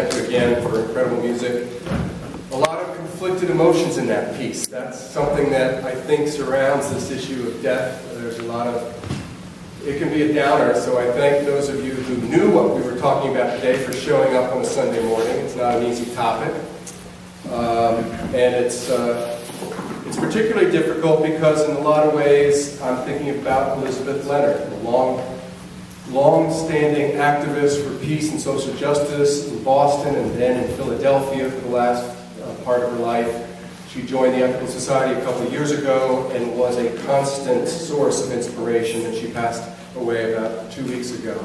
thank you again for incredible music. A lot of conflicted emotions in that piece. That's something that I think surrounds this issue of death. There's a lot of, it can be a downer, so I thank those of you who knew what we were talking about today for showing up on a Sunday morning. It's not an easy topic. And it's particularly difficult because in a lot of ways I'm thinking about Elizabeth Leonard, the long-standing activist for peace and social justice in Boston and then in Philadelphia for the last part of her life. She joined the Ethical Society a couple of years ago and was a constant source of inspiration, and she passed away about 2 weeks ago.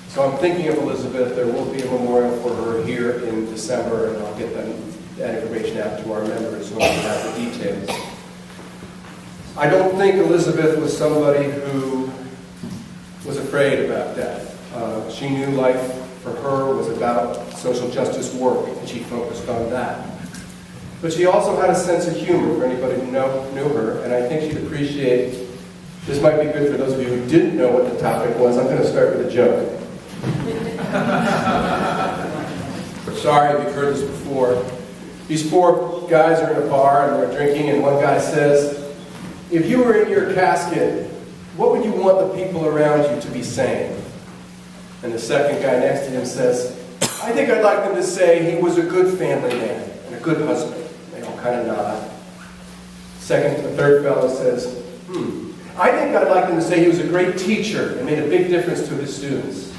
So I'm thinking of Elizabeth. There will be a memorial for her here in December, and I'll get that information out to our members when we have the details. I don't think Elizabeth was somebody who was afraid about death. She knew life for her was about social justice work, and she focused on that. But she also had a sense of humor for anybody who knew her, and I think she'd appreciate, this might be good for those of you who didn't know what the topic was. I'm going to start with a joke. Sorry if you've heard this before. These four guys are in a bar and they're drinking, and one guy says, if you were in your casket, what would you want the people around you to be saying? And the second guy next to him says, I think I'd like them to say he was a good family man and a good husband. They all kind of nod. The third fellow says, I think I'd like them to say he was a great teacher and made a big difference to his students.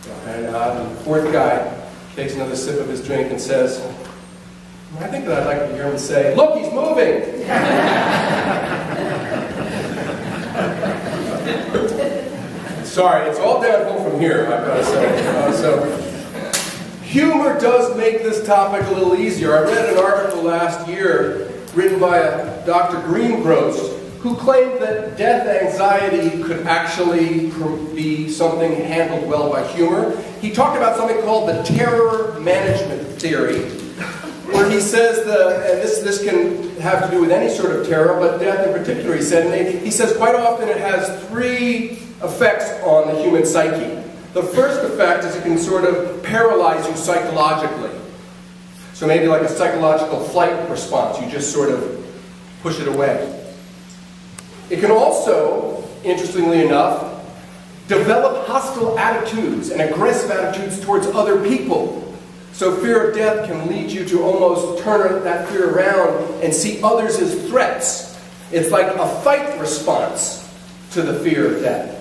They all kind of nod. And the fourth guy takes another sip of his drink and says, I think that I'd like to hear him say, look, he's moving! Sorry, it's all downhill from here, I've got to say. So, humor does make this topic a little easier. I read an article last year written by a Dr. Greengross who claimed that death anxiety could actually be something handled well by humor. He talked about something called the terror management theory, where he says, and this can have to do with any sort of terror, but death in particular, he said, and he says quite often it has three effects on the human psyche. The first effect is it can sort of paralyze you psychologically. So maybe like a psychological flight response, you just sort of push it away. It can also, interestingly enough, develop hostile attitudes and aggressive attitudes towards other people. So fear of death can lead you to almost turn that fear around and see others as threats. It's like a fight response to the fear of death.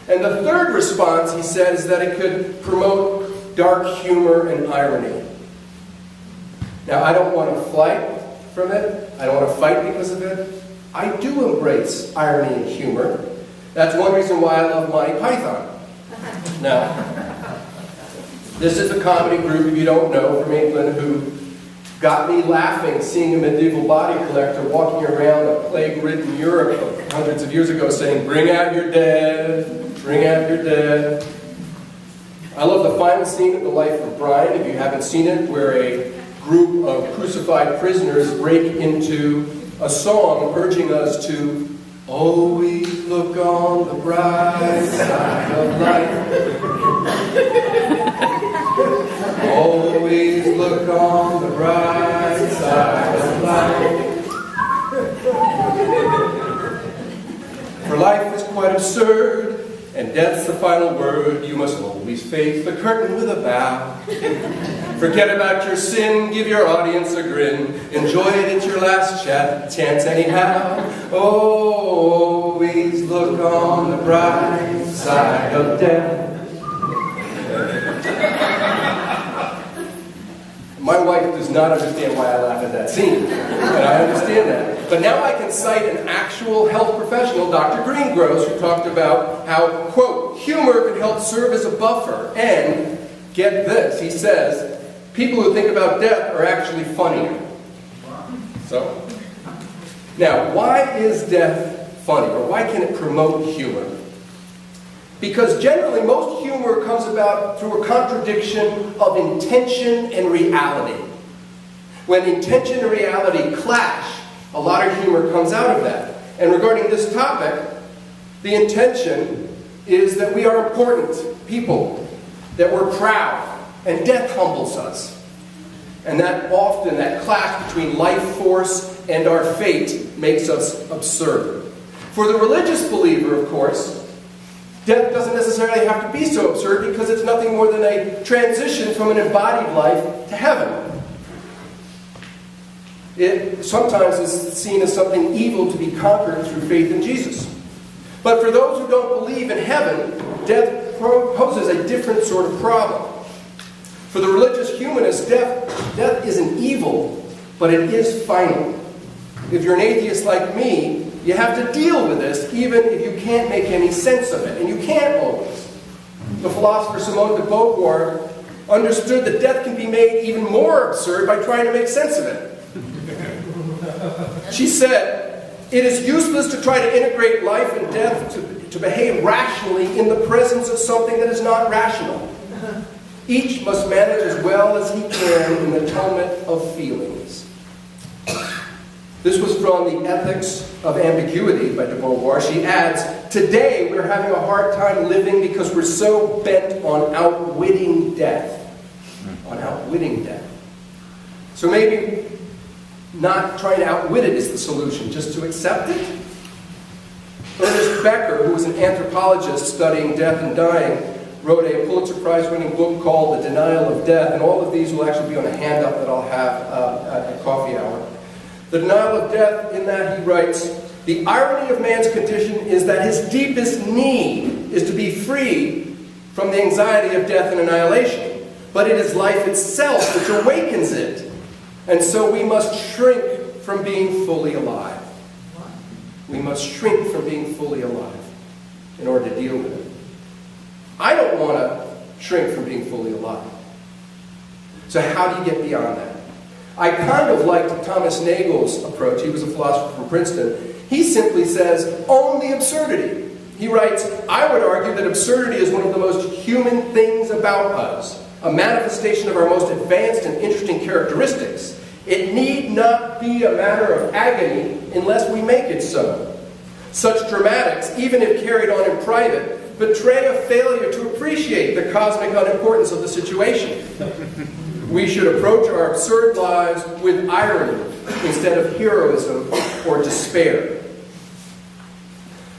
And the third response, he said, is that it could promote dark humor and irony. Now, I don't want to flight from it. I don't want to fight because of it. I do embrace irony and humor. That's one reason why I love Monty Python. Now, this is a comedy group, if you don't know, from England, who got me laughing seeing a medieval body collector walking around a plague-ridden Europe hundreds of years ago saying, bring out your dead, bring out your dead. I love the final scene of The Life of Brian, if you haven't seen it, where a group of crucified prisoners break into a song urging us to always look on the bright side of life. Always look on the bright side of life. For life is quite absurd, and death's the final word. You must always face the curtain with a bow. Forget about your sin, give your audience a grin. Enjoy it, it's your last chance anyhow. Always look on the bright side of death. My wife does not understand why I laugh at that scene, and I understand that. But now I can cite an actual health professional, Dr. Greengross, who talked about how, quote, humor can help serve as a buffer, and, get this, he says, people who think about death are actually funnier. So, now, why is death funny, or why can it promote humor? Because generally, most humor comes about through a contradiction of intention and reality. When intention and reality clash, a lot of humor comes out of that. And regarding this topic, the intention is that we are important people, that we're proud, and death humbles us. And that often, that clash between life force and our fate makes us absurd. For the religious believer, of course, death doesn't necessarily have to be so absurd because it's nothing more than a transition from an embodied life to heaven. It sometimes is seen as something evil to be conquered through faith in Jesus. But for those who don't believe in heaven, death poses a different sort of problem. For the religious humanist, death isn't evil, but it is final. If you're an atheist like me, you have to deal with this even if you can't make any sense of it. And you can't always. The philosopher Simone de Beauvoir understood that death can be made even more absurd by trying to make sense of it. She said, "It is useless to try to integrate life and death to behave rationally in the presence of something that is not rational. Each must manage as well as he can in the atonement of feelings." This was from The Ethics of Ambiguity by de Beauvoir. She adds, "Today we're having a hard time living because we're so bent on outwitting death." On outwitting death. So maybe not trying to outwit it is the solution, just to accept it? Ernest Becker, who was an anthropologist studying death and dying, wrote a Pulitzer Prize-winning book called The Denial of Death, and all of these will actually be on a handout that I'll have at coffee hour. The Denial of Death, in that he writes, "The irony of man's condition is that his deepest need is to be free from the anxiety of death and annihilation, but it is life itself which awakens it. And so we must shrink from being fully alive." We must shrink from being fully alive in order to deal with it. I don't want to shrink from being fully alive. So how do you get beyond that? I kind of liked Thomas Nagel's approach. He was a philosopher from Princeton. He simply says, own the absurdity. He writes, "I would argue that absurdity is one of the most human things about us, a manifestation of our most advanced and interesting characteristics. It need not be a matter of agony unless we make it so. Such dramatics, even if carried on in private, betray a failure to appreciate the cosmic unimportance of the situation. We should approach our absurd lives with irony instead of heroism or despair."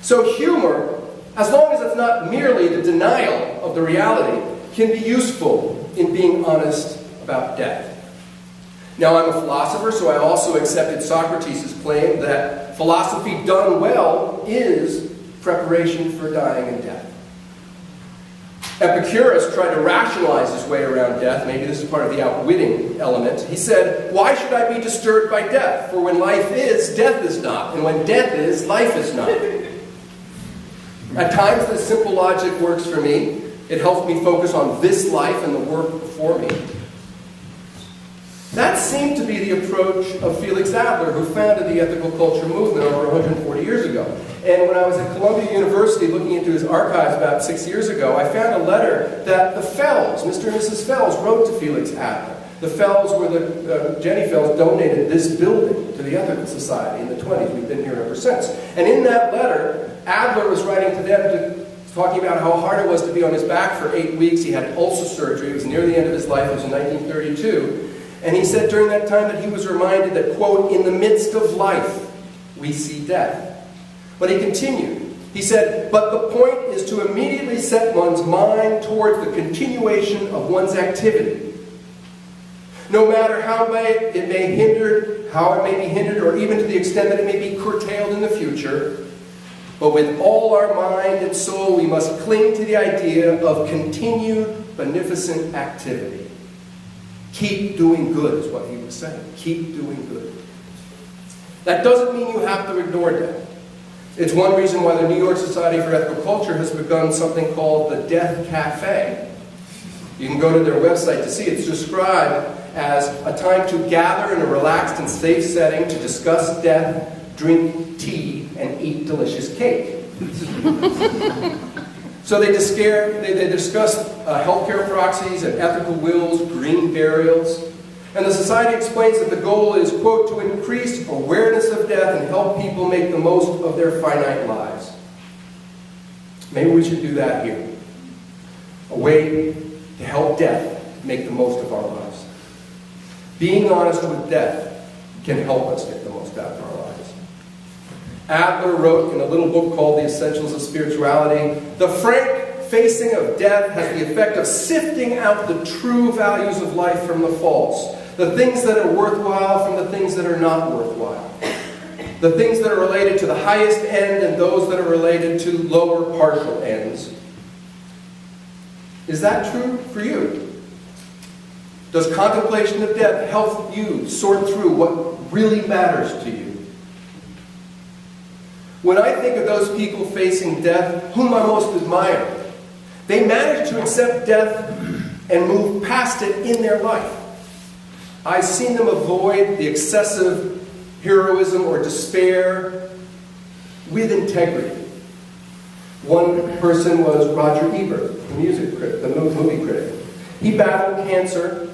So humor, as long as it's not merely the denial of the reality, can be useful in being honest about death. Now, I'm a philosopher, so I also accepted Socrates' claim that philosophy done well is preparation for dying and death. Epicurus tried to rationalize his way around death. Maybe this is part of the outwitting element. He said, "Why should I be disturbed by death? For when life is, death is not. And when death is, life is not." At times, this simple logic works for me. It helps me focus on this life and the work before me. That seemed to be the approach of Felix Adler, who founded the ethical culture movement over 140 years ago. And when I was at Columbia University looking into his archives about 6 years ago, I found a letter that the Fells, Mr. and Mrs. Fells, wrote to Felix Adler. The Fells were Jenny Fells donated this building to the Ethical Society in the 20s. We've been here ever since. And in that letter, Adler was writing to them talking about how hard it was to be on his back for 8 weeks. He had ulcer surgery. It was near the end of his life. It was in 1932. And he said during that time that he was reminded that, quote, "in the midst of life, we see death." But he continued. He said, "But the point is to immediately set one's mind towards the continuation of one's activity. No matter how it may be hindered, or even to the extent that it may be curtailed in the future, but with all our mind and soul we must cling to the idea of continued beneficent activity." Keep doing good is what he was saying. Keep doing good. That doesn't mean you have to ignore death. It's one reason why the New York Society for Ethical Culture has begun something called the Death Cafe. You can go to their website to see it. It's described as a time to gather in a relaxed and safe setting to discuss death, drink tea, and eat delicious cake. So they discuss healthcare proxies and ethical wills, green burials. And the society explains that the goal is, quote, "to increase awareness of death and help people make the most of their finite lives." Maybe we should do that here. A way to help death make the most of our lives. Being honest with death can help us get the most out of our lives. Adler wrote in a little book called The Essentials of Spirituality, "The frank facing of death has the effect of sifting out the true values of life from the false, the things that are worthwhile from the things that are not worthwhile, the things that are related to the highest end and those that are related to lower partial ends." Is that true for you? Does contemplation of death help you sort through what really matters to you? When I think of those people facing death, whom I most admire, they manage to accept death and move past it in their life. I've seen them avoid the excessive heroism or despair with integrity. One person was Roger Ebert, the movie critic. He battled cancer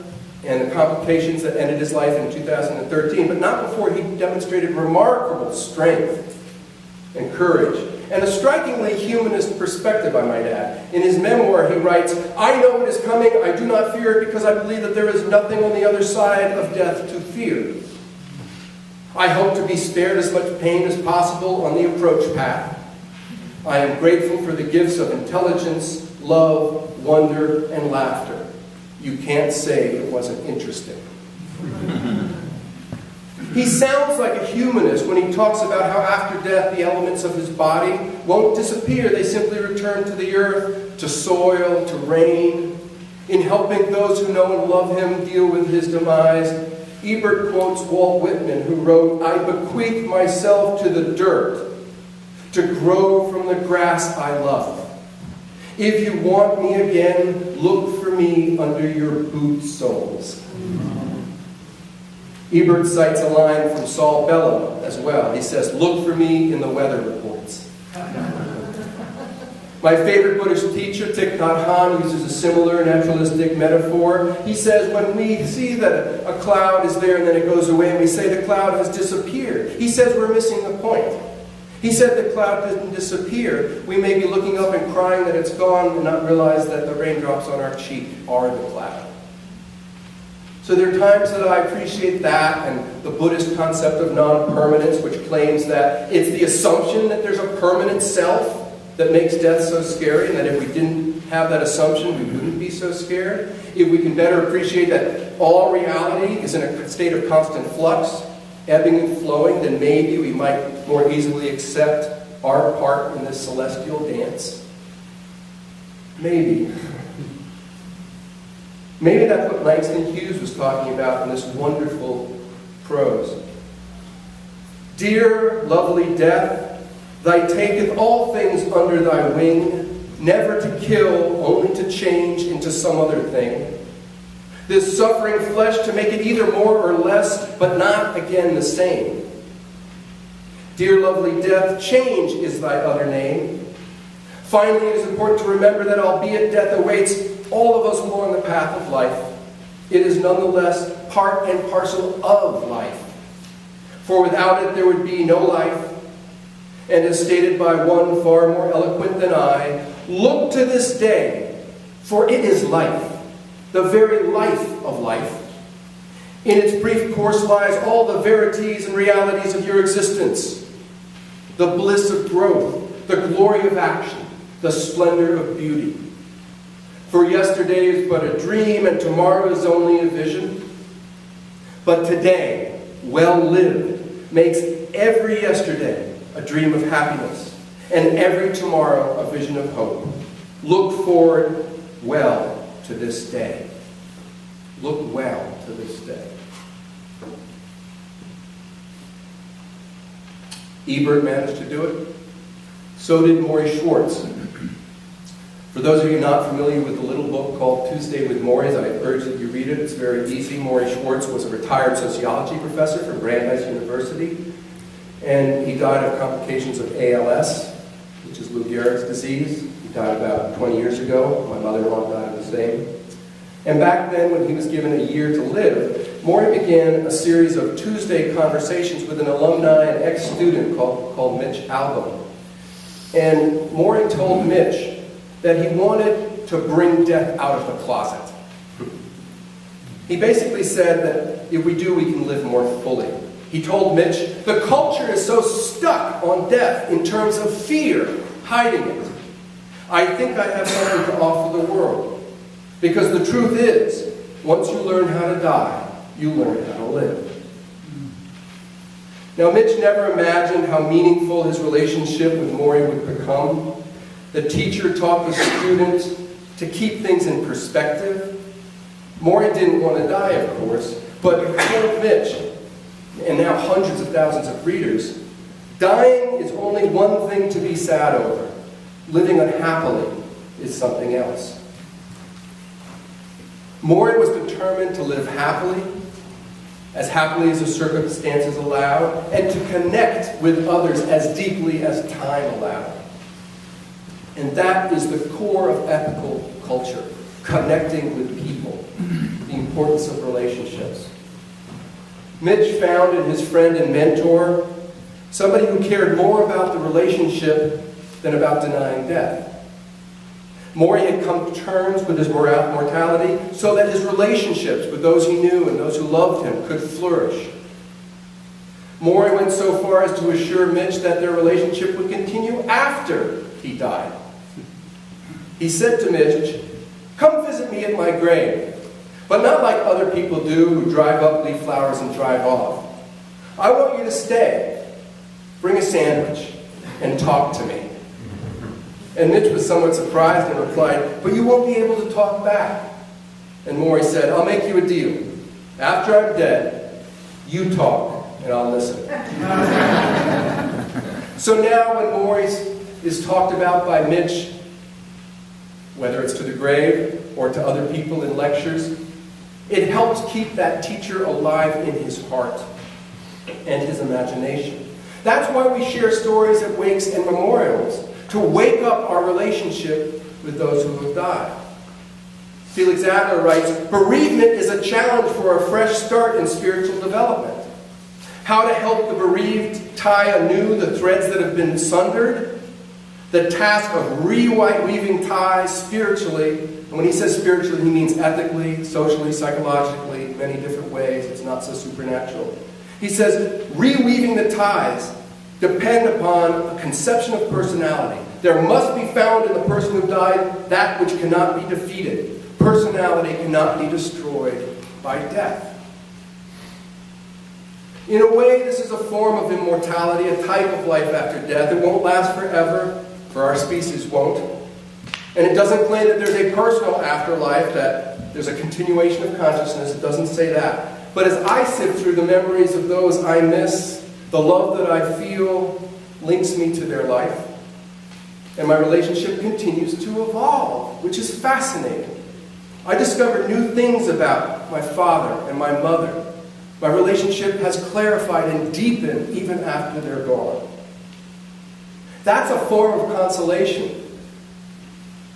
and the complications that ended his life in 2013, but not before he demonstrated remarkable strength and courage, and a strikingly humanist perspective, I might add. In his memoir, he writes, "I know it is coming. I do not fear it because I believe that there is nothing on the other side of death to fear. I hope to be spared as much pain as possible on the approach path. I am grateful for the gifts of intelligence, love, wonder, and laughter. You can't say it wasn't interesting." He sounds like a humanist when he talks about how after death the elements of his body won't disappear. They simply return to the earth, to soil, to rain. In helping those who know and love him deal with his demise, Ebert quotes Walt Whitman, who wrote, "I bequeath myself to the dirt, to grow from the grass I love. If you want me again, look for me under your boot soles." Ebert cites a line from Saul Bellow as well. He says, "Look for me in the weather reports." My favorite Buddhist teacher, Thich Nhat Hanh, uses a similar naturalistic metaphor. He says, when we see that a cloud is there and then it goes away and we say the cloud has disappeared, he says we're missing the point. He said the cloud didn't disappear. We may be looking up and crying that it's gone and not realize that the raindrops on our cheek are the cloud. So there are times that I appreciate that and the Buddhist concept of non-permanence, which claims that it's the assumption that there's a permanent self that makes death so scary, and that if we didn't have that assumption, we wouldn't be so scared. If we can better appreciate that all reality is in a state of constant flux, ebbing and flowing, then maybe we might more easily accept our part in this celestial dance. Maybe. Maybe that's what Langston Hughes was talking about in this wonderful prose. "Dear, lovely death, thy taketh all things under thy wing, never to kill, only to change into some other thing. This suffering flesh to make it either more or less, but not again the same. Dear, lovely death, change is thy other name. Finally, it is important to remember that albeit death awaits all of us along the path of life, it is nonetheless part and parcel of life. For without it there would be no life. And as stated by one far more eloquent than I, look to this day, for it is life, the very life of life. In its brief course lies all the verities and realities of your existence, the bliss of growth, the glory of action, the splendor of beauty. For yesterday is but a dream, and tomorrow is only a vision. But today, well lived, makes every yesterday a dream of happiness, and every tomorrow a vision of hope. Look forward well to this day. Look well to this day. Ebert managed to do it. So did Morrie Schwartz. For those of you not familiar with the little book called Tuesday with Morrie, I urge that you read it. It's very easy. Morrie Schwartz was a retired sociology professor from Brandeis University, and he died of complications of ALS, which is Lou Gehrig's disease. He died about 20 years ago. My mother-in-law died of the same. And back then, when he was given a year to live, Morrie began a series of Tuesday conversations with an alumni and ex-student called Mitch Albom. And Morrie told Mitch that he wanted to bring death out of the closet. He basically said that if we do, we can live more fully. He told Mitch, the culture is so stuck on death in terms of fear, hiding it. I think I have something to offer the world. Because the truth is, once you learn how to die, you learn how to live. Now, Mitch never imagined how meaningful his relationship with Morrie would become. The teacher taught the student to keep things in perspective. Morrie didn't want to die, of course, but he told Mitch, and now hundreds of thousands of readers, dying is only one thing to be sad over. Living unhappily is something else. Morrie was determined to live happily as the circumstances allowed, and to connect with others as deeply as time allowed. And that is the core of ethical culture, connecting with people, the importance of relationships. Mitch found in his friend and mentor somebody who cared more about the relationship than about denying death. Morrie had come to terms with his mortality so that his relationships with those he knew and those who loved him could flourish. Morrie went so far as to assure Mitch that their relationship would continue after he died. He said to Mitch, "Come visit me at my grave, but not like other people do who drive up, leave flowers, and drive off. I want you to stay, bring a sandwich, and talk to me." And Mitch was somewhat surprised and replied, "But you won't be able to talk back." And Morrie said, "I'll make you a deal. After I'm dead, you talk, and I'll listen." So now when Morrie is talked about by Mitch, whether it's to the grave or to other people in lectures, it helps keep that teacher alive in his heart and his imagination. That's why we share stories at wakes and memorials, to wake up our relationship with those who have died. Felix Adler writes, "Bereavement is a challenge for a fresh start in spiritual development. How to help the bereaved tie anew the threads that have been sundered, the task of reweaving ties spiritually." And when he says spiritually, he means ethically, socially, psychologically, many different ways. It's not so supernatural. He says, reweaving the ties depend upon a conception of personality. There must be found in the person who died that which cannot be defeated. Personality cannot be destroyed by death. In a way, this is a form of immortality, a type of life after death. It won't last forever, for our species won't. And it doesn't claim that there's a personal afterlife, that there's a continuation of consciousness. It doesn't say that. But as I sift through the memories of those I miss, the love that I feel links me to their life. And my relationship continues to evolve, which is fascinating. I discovered new things about my father and my mother. My relationship has clarified and deepened even after they're gone. That's a form of consolation.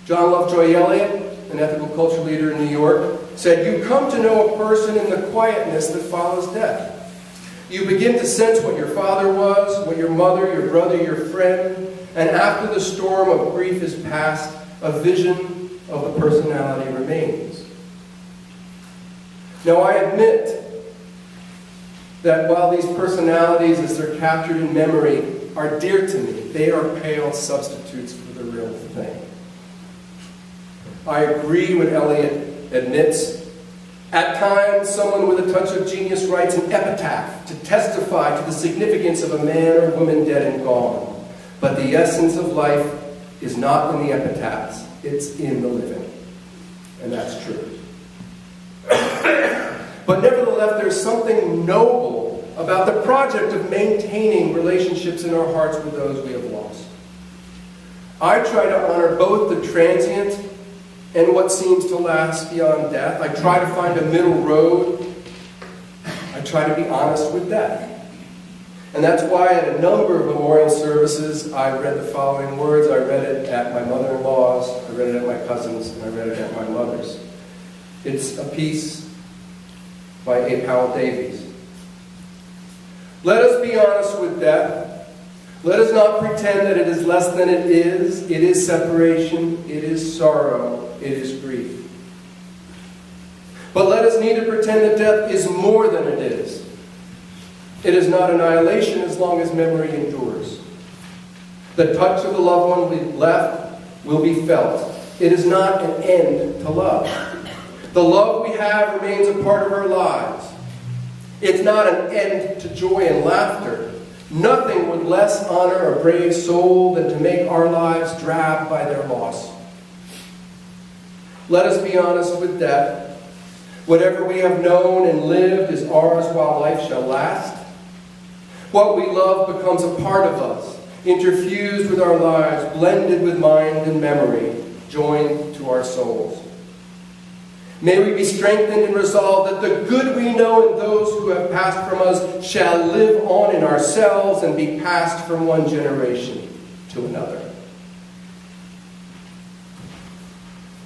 John Lovejoy Elliott, an ethical culture leader in New York, said, "You come to know a person in the quietness that follows death. You begin to sense what your father was, what your mother, your brother, your friend, and after the storm of grief is past, a vision of the personality remains." Now, I admit that while these personalities, as they're captured in memory, are dear to me, they are pale substitutes for the real thing. I agree when Eliot admits, at times someone with a touch of genius writes an epitaph to testify to the significance of a man or woman dead and gone. But the essence of life is not in the epitaphs, it's in the living. And that's true. But nevertheless, there's something noble about the project of maintaining relationships in our hearts with those we have lost. I try to honor both the transient and what seems to last beyond death. I try to find a middle road. I try to be honest with death. And that's why at a number of memorial services, I read the following words. I read it at my mother-in-law's, I read it at my cousin's, and I read it at my mother's. It's a piece by A. Powell Davies. "Let us be honest with death. Let us not pretend that it is less than it is. It is separation. It is sorrow. It is grief. But let us neither pretend that death is more than it is. It is not annihilation as long as memory endures. The touch of the loved one we left will be felt. It is not an end to love. The love we have remains a part of our lives. It's not an end to joy and laughter. Nothing would less honor a brave soul than to make our lives drab by their loss. Let us be honest with death. Whatever we have known and lived is ours while life shall last. What we love becomes a part of us, interfused with our lives, blended with mind and memory, joined to our souls. May we be strengthened and resolved that the good we know in those who have passed from us shall live on in ourselves and be passed from one generation to another.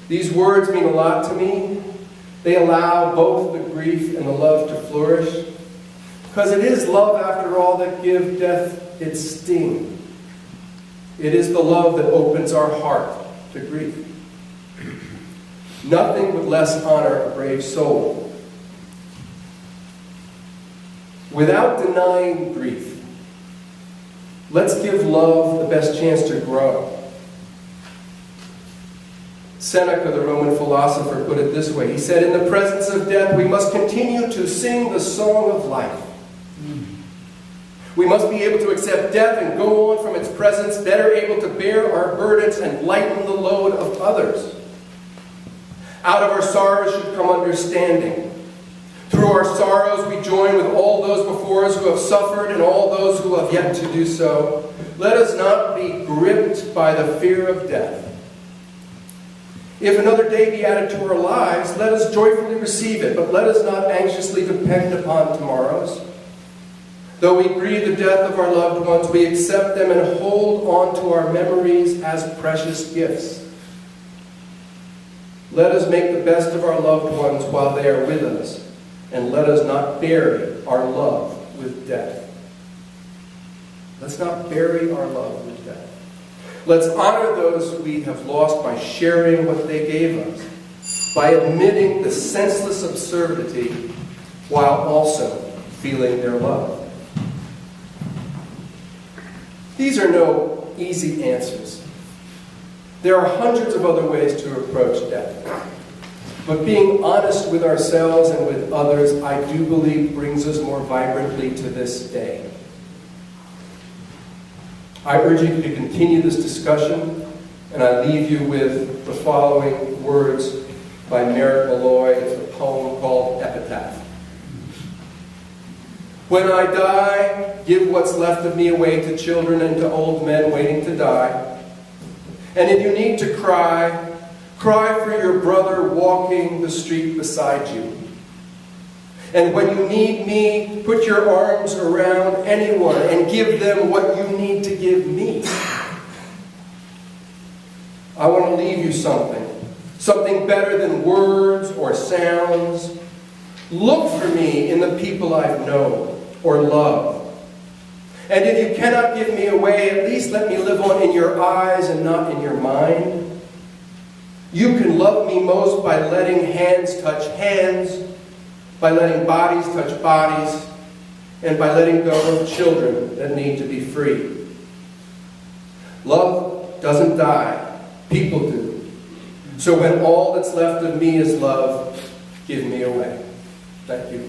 These words mean a lot to me. They allow both the grief and the love to flourish. Because it is love, after all, that gives death its sting. It is the love that opens our heart to grief. Nothing would less honor a brave soul. Without denying grief, let's give love the best chance to grow. Seneca, the Roman philosopher, put it this way. He said, "In the presence of death, we must continue to sing the song of life. We must be able to accept death and go on from its presence, better able to bear our burdens and lighten the load of others. Out of our sorrows should come understanding. Through our sorrows we join with all those before us who have suffered and all those who have yet to do so. Let us not be gripped by the fear of death. If another day be added to our lives, let us joyfully receive it, but let us not anxiously depend upon tomorrows. Though we grieve the death of our loved ones, we accept them and hold on to our memories as precious gifts. Let us make the best of our loved ones while they are with us, and let us not bury our love with death." Let's not bury our love with death. Let's honor those we have lost by sharing what they gave us, by admitting the senseless absurdity while also feeling their love. These are no easy answers. There are hundreds of other ways to approach death. But being honest with ourselves and with others, I do believe, brings us more vibrantly to this day. I urge you to continue this discussion, and I leave you with the following words by Merritt Malloy. It's a poem called Epitaph. "When I die, give what's left of me away to children and to old men waiting to die. And if you need to cry, cry for your brother walking the street beside you. And when you need me, put your arms around anyone and give them what you need to give me. I want to leave you something better than words or sounds. Look for me in the people I've known or loved. And if you cannot give me away, at least let me live on in your eyes and not in your mind. You can love me most by letting hands touch hands, by letting bodies touch bodies, and by letting go of children that need to be free. Love doesn't die. People do. So when all that's left of me is love, give me away." Thank you.